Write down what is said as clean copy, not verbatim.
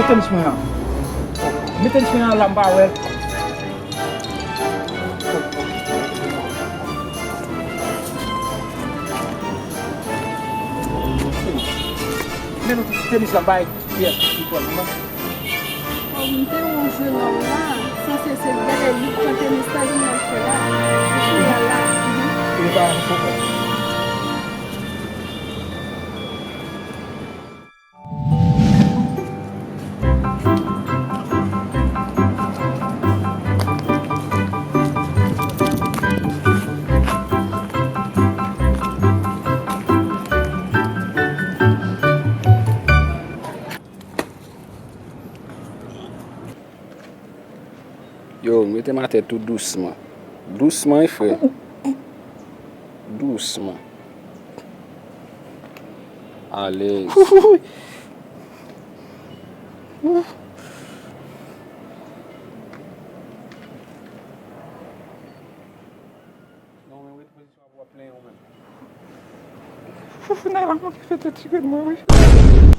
tenis mo yan. May tenis mo yan lang power. Meron tenis lang baik. Iya, igual naman. Não tem um jornal lá, só se você der ali com a tempestade na feira, ia lá. Kita ang suko. Yo, mettez ma tête tout doucement. Doucement, frère. Doucement. Allez. Non, mais oui, position à voix plein, on même. Não, não, não, não, não, não, não, não, não,